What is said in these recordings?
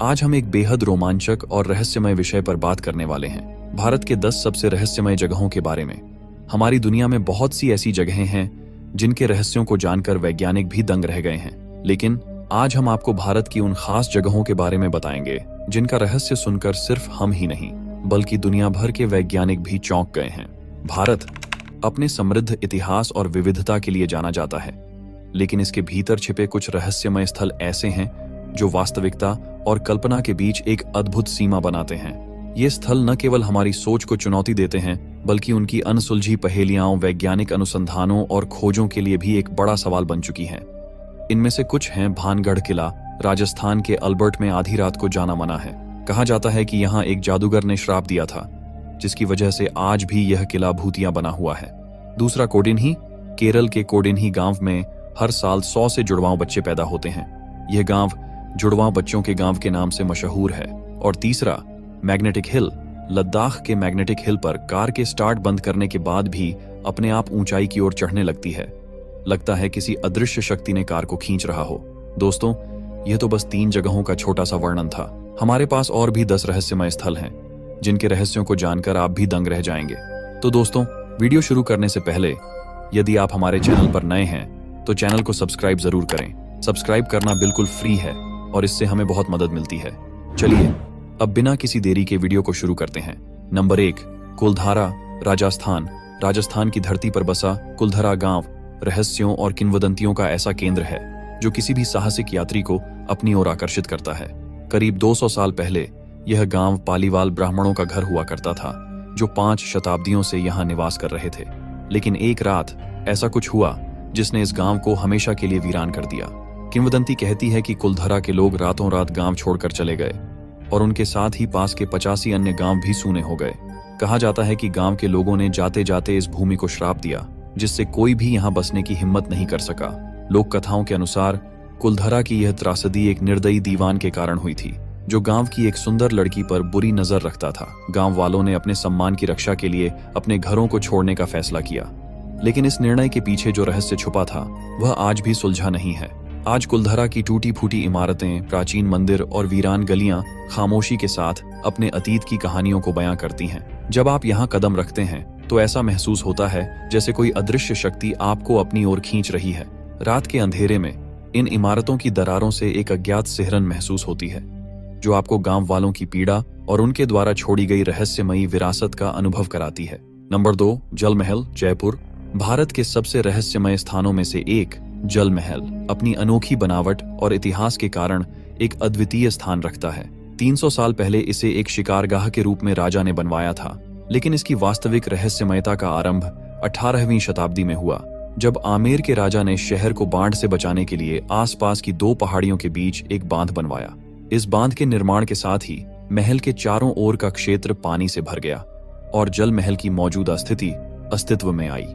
आज हम एक बेहद रोमांचक और रहस्यमय विषय पर बात करने वाले हैं, भारत के 10 सबसे रहस्यमय जगहों के बारे में। हमारी दुनिया में बहुत सी ऐसी जगहें हैं जिनके रहस्यों को जानकर वैज्ञानिक भी दंग रह गए हैं, लेकिन आज हम आपको भारत की उन खास जगहों के बारे में बताएंगे जिनका रहस्य सुनकर सिर्फ हम ही नहीं बल्कि दुनिया भर के वैज्ञानिक भी चौंक गए हैं। भारत अपने समृद्ध इतिहास और विविधता के लिए जाना जाता है, लेकिन इसके भीतर छिपे कुछ रहस्यमय स्थल ऐसे हैं जो वास्तविकता और कल्पना के बीच एक अद्भुत सीमा बनाते हैं। ये स्थल न केवल हमारी सोच को चुनौती देते हैं बल्कि उनकी अनसुलझी पहेलियां, वैज्ञानिक अनुसंधानों और खोजों के लिए भी एक बड़ा सवाल बन चुकी हैं। इनमें से कुछ हैं भानगढ़ किला, राजस्थान के अल्बर्ट में आधी रात को जाना मना है। कहा जाता है कि यहाँ एक जादूगर ने श्राप दिया था, जिसकी वजह से आज भी यह किला भूतिया बना हुआ है। दूसरा कोडिन्ही, केरल के कोडिन्ही गांव में हर साल 100 से जुड़वां बच्चे पैदा होते हैं। यह गांव जुड़वां बच्चों के गांव के नाम से मशहूर है। और तीसरा मैग्नेटिक हिल, लद्दाख के मैग्नेटिक हिल पर कार के स्टार्ट बंद करने के बाद भी अपने आप ऊंचाई की ओर चढ़ने लगती है। लगता है किसी अदृश्य शक्ति ने कार को खींच रहा हो। दोस्तों, यह तो बस 3 जगहों का छोटा सा वर्णन था। हमारे पास और भी 10 रहस्यमय स्थल हैं जिनके रहस्यों को जानकर आप भी दंग रह जाएंगे। तो दोस्तों, वीडियो शुरू करने से पहले यदि आप हमारे चैनल पर नए हैं तो चैनल को सब्सक्राइब जरूर करें। सब्सक्राइब करना बिल्कुल फ्री है और इससे हमें बहुत मदद मिलती है। चलिए अब बिना किसी देरी के वीडियो को शुरू करते हैं। नंबर 1, कुलधारा, राजस्थान। राजस्थान की धरती पर बसा कुलधरा गांव रहस्यों और किंवदंतियों का ऐसा केंद्र है जो किसी भी साहसिक यात्री को अपनी ओर आकर्षित करता है। करीब 200 साल पहले यह गांव पालीवाल ब्राह्मणों का घर हुआ करता था, जो 5 शताब्दियों से यहाँ निवास कर रहे थे। लेकिन एक रात ऐसा कुछ हुआ जिसने इस गांव को हमेशा के लिए वीरान कर दिया। किंवदंती कहती है कि कुलधरा के लोग रातों रात गांव छोड़कर चले गए और उनके साथ ही पास के 85 अन्य गांव भी सूने हो गए। कहा जाता है कि गांव के लोगों ने जाते जाते इस भूमि को श्राप दिया, जिससे कोई भी यहाँ बसने की हिम्मत नहीं कर सका। लोक कथाओं के अनुसार कुलधरा की यह त्रासदी एक निर्दयी दीवान के कारण हुई थी, जो गांव की एक सुंदर लड़की पर बुरी नजर रखता था। गांव वालों ने अपने सम्मान की रक्षा के लिए अपने घरों को छोड़ने का फैसला किया, लेकिन इस निर्णय के पीछे जो रहस्य छुपा था वह आज भी सुलझा नहीं है। आज कुलधरा की टूटी फूटी इमारतें, प्राचीन मंदिर और वीरान गलियां खामोशी के साथ अपने अतीत की कहानियों को बयां करती हैं। जब आप यहाँ कदम रखते हैं तो ऐसा महसूस होता है जैसे कोई अदृश्य शक्ति आपको अपनी ओर खींच रही है। रात के अंधेरे में इन इमारतों की दरारों से एक अज्ञात सिहरन महसूस होती है, जो आपको गांव वालों की पीड़ा और उनके द्वारा छोड़ी गई रहस्यमयी विरासत का अनुभव कराती है। नंबर 2, जल महल, जयपुर। भारत के सबसे रहस्यमय स्थानों में से एक जल महल अपनी अनोखी बनावट और इतिहास के कारण एक अद्वितीय स्थान रखता है। 300 साल पहले इसे एक शिकारगाह के रूप में राजा ने बनवाया था, लेकिन इसकी वास्तविक रहस्यमयता का आरंभ 18वीं शताब्दी में हुआ, जब आमेर के राजा ने शहर को बाढ़ से बचाने के लिए आसपास की 2 पहाड़ियों के बीच एक बांध बनवाया। इस बांध के निर्माण के साथ ही महल के चारों ओर का क्षेत्र पानी से भर गया और जल महल की मौजूदा स्थिति अस्तित्व में आई।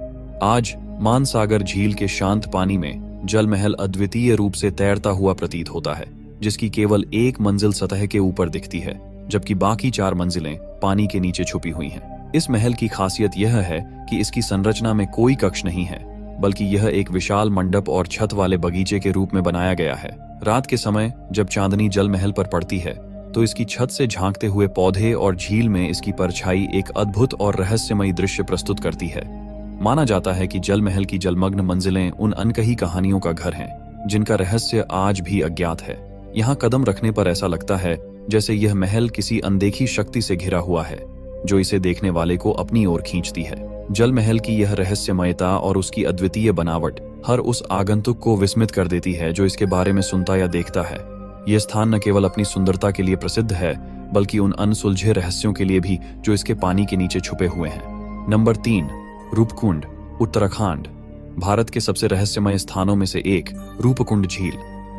आज मानसागर झील के शांत पानी में जल महल अद्वितीय रूप से तैरता हुआ प्रतीत होता है, जिसकी केवल एक मंजिल सतह के ऊपर दिखती है, जबकि बाकी 4 मंजिलें पानी के नीचे छुपी हुई हैं। इस महल की खासियत यह है कि इसकी संरचना में कोई कक्ष नहीं है, बल्कि यह एक विशाल मंडप और छत वाले बगीचे के रूप में बनाया गया है। रात के समय जब चांदनी जल महल पर पड़ती है तो इसकी छत से झांकते हुए पौधे और झील में इसकी परछाई एक अद्भुत और रहस्यमयी दृश्य प्रस्तुत करती है। माना जाता है कि जल महल की जलमग्न मंजिलें उन अनकही कहानियों का घर हैं, जिनका रहस्य आज भी अज्ञात है। यहाँ कदम रखने पर ऐसा लगता है जैसे यह महल किसी अनदेखी शक्ति से घिरा हुआ है, जो इसे देखने वाले को अपनी ओर खींचती है। जल महल की यह रहस्यमयता और उसकी अद्वितीय बनावट हर उस आगंतुक को विस्मित कर देती है जो इसके बारे में सुनता या देखता है। यह स्थान न केवल अपनी सुंदरता के लिए प्रसिद्ध है, बल्कि उन अनसुलझे रहस्यों के लिए भी जो इसके पानी के नीचे छुपे हुए हैं। नंबर 3, रूपकुंड, उत्तराखंड। भारत के सबसे रहस्यमय स्थानों में से एक रूपकुंड झील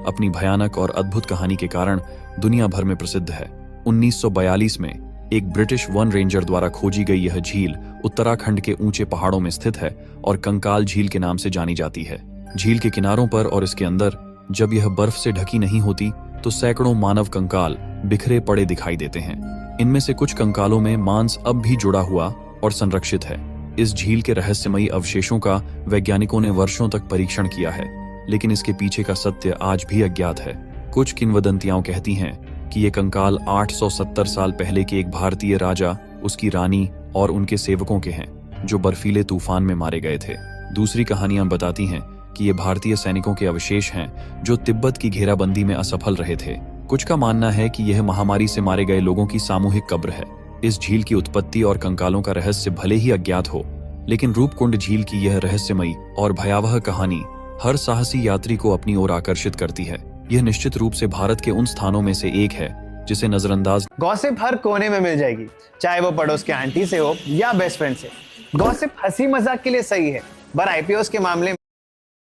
अपनी भयानक और अद्भुत कहानी के कारण दुनिया भर में प्रसिद्ध है। 1942 में एक ब्रिटिश वन रेंजर द्वारा खोजी गई यह झील उत्तराखंड के ऊंचे पहाड़ों में स्थित है और कंकाल झील के नाम से जानी जाती है। झील के किनारों पर और इसके अंदर जब यह बर्फ से ढकी नहीं होती तो सैकड़ों मानव कंकाल बिखरे पड़े दिखाई देते हैं। इनमें से कुछ कंकालों में मांस अब भी जुड़ा हुआ और संरक्षित है। इस झील के रहस्यमयी अवशेषों का वैज्ञानिकों ने वर्षों तक परीक्षण किया है, लेकिन इसके पीछे का सत्य आज भी अज्ञात है। कुछ किंवदंतियां कहती हैं कि ये कंकाल 870 साल पहले के एक भारतीय राजा, उसकी रानी और उनके सेवकों के हैं, जो बर्फीले तूफान में मारे गए थे। दूसरी कहानियां बताती हैं कि ये भारतीय सैनिकों के अवशेष हैं जो तिब्बत की घेराबंदी में असफल रहे थे। कुछ का मानना है कि यह महामारी से मारे गए लोगों की सामूहिक कब्र है। इस झील की उत्पत्ति और कंकालों का रहस्य भले ही अज्ञात हो, लेकिन रूपकुंड झील की यह रहस्यमयी और भयावह कहानी हर साहसी यात्री को अपनी ओर आकर्षित करती है। यह निश्चित रूप से भारत के उन स्थानों में से एक है जिसे नजरअंदाज गॉसिप हर कोने में मिल जाएगी, चाहे वो पड़ोस के आंटी से हो या बेस्ट फ्रेंड से। गॉसिप हंसी मजाक के लिए सही है, पर आईपीओस के मामले में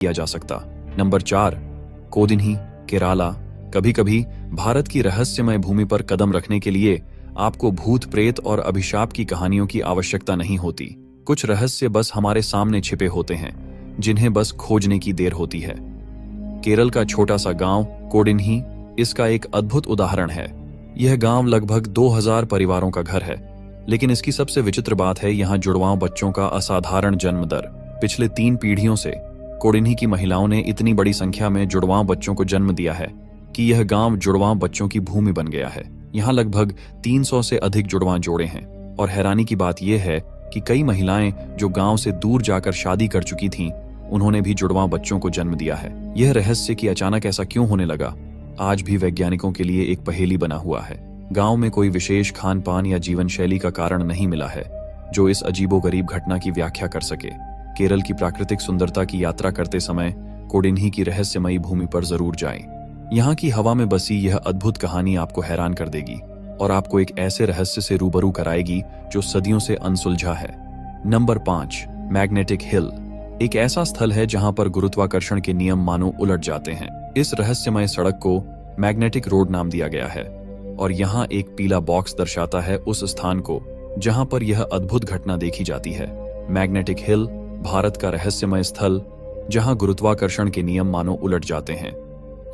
किया जा सकता। नंबर 4, कोडिन्ही, केराला। कभी कभी भारत की रहस्यमय भूमि पर कदम रखने के लिए आपको भूत प्रेत और अभिशाप की कहानियों की आवश्यकता नहीं होती। कुछ रहस्य बस हमारे सामने छिपे होते हैं, जिन्हें बस खोजने की देर होती है। केरल का छोटा सा गांव कोडिन्ही इसका एक अद्भुत उदाहरण है। यह गांव लगभग 2000 परिवारों का घर है, लेकिन इसकी सबसे विचित्र बात है यहाँ जुड़वां बच्चों का असाधारण जन्म दर। पिछले 3 पीढ़ियों से कोडिन्ही की महिलाओं ने इतनी बड़ी संख्या में जुड़वां बच्चों को जन्म दिया है कि यह गांव जुड़वां बच्चों की भूमि बन गया है। यहाँ लगभग 300 से अधिक जुड़वां जोड़े हैं, और हैरानी की बात यह है कि कई महिलाएं जो गांव से दूर जाकर शादी कर चुकी थीं, उन्होंने भी जुड़वां बच्चों को जन्म दिया है। यह रहस्य कि अचानक ऐसा क्यों होने लगा, आज भी वैज्ञानिकों के लिए एक पहेली बना हुआ है। गांव में कोई विशेष खान पान या जीवन शैली का कारण नहीं मिला है जो इस अजीबोगरीब घटना की व्याख्या कर सके। केरल की प्राकृतिक सुंदरता की यात्रा करते समय कोडिन्ही की रहस्यमयी भूमि पर जरूर जाएं। यहाँ की हवा में बसी यह अद्भुत कहानी आपको हैरान कर देगी और आपको एक ऐसे रहस्य से रूबरू कराएगी जो सदियों से अनसुलझा है। Number 5, magnetic hill. एक ऐसा स्थल है जहां पर गुरुत्वाकर्षण के नियम मानो उलट जाते हैं। इस रहस्यमय सड़क को मैग्नेटिक रोड नाम दिया गया है, और यहाँ एक पीला बॉक्स दर्शाता है उस स्थान को जहां पर यह अद्भुत घटना देखी जाती है। मैग्नेटिक हिल भारत का रहस्यमय स्थल जहां गुरुत्वाकर्षण के नियम मानो उलट जाते हैं।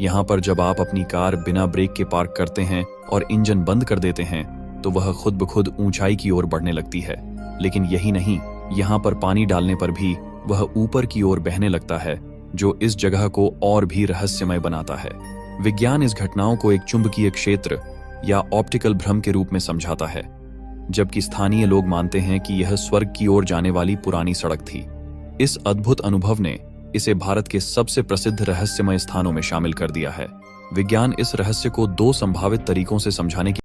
यहाँ पर जब आप अपनी कार बिना ब्रेक के पार्क करते हैं और इंजन बंद कर देते हैं तो वह खुद ब खुद ऊंचाई की ओर बढ़ने लगती है। लेकिन यही नहीं, यहाँ पर पानी डालने पर भी वह ऊपर की ओर बहने लगता है, जो इस जगह को और भी रहस्यमय बनाता है। विज्ञान इस घटनाओं को एक चुंबकीय क्षेत्र या ऑप्टिकल भ्रम के रूप में समझाता है, जबकि स्थानीय लोग मानते हैं कि यह स्वर्ग की ओर जाने वाली पुरानी सड़क थी। इस अद्भुत अनुभव ने इसे भारत के सबसे प्रसिद्ध रहस्यमय स्थानों में शामिल कर दिया है। विज्ञान इस रहस्य को 2 संभावित तरीकों से समझाने की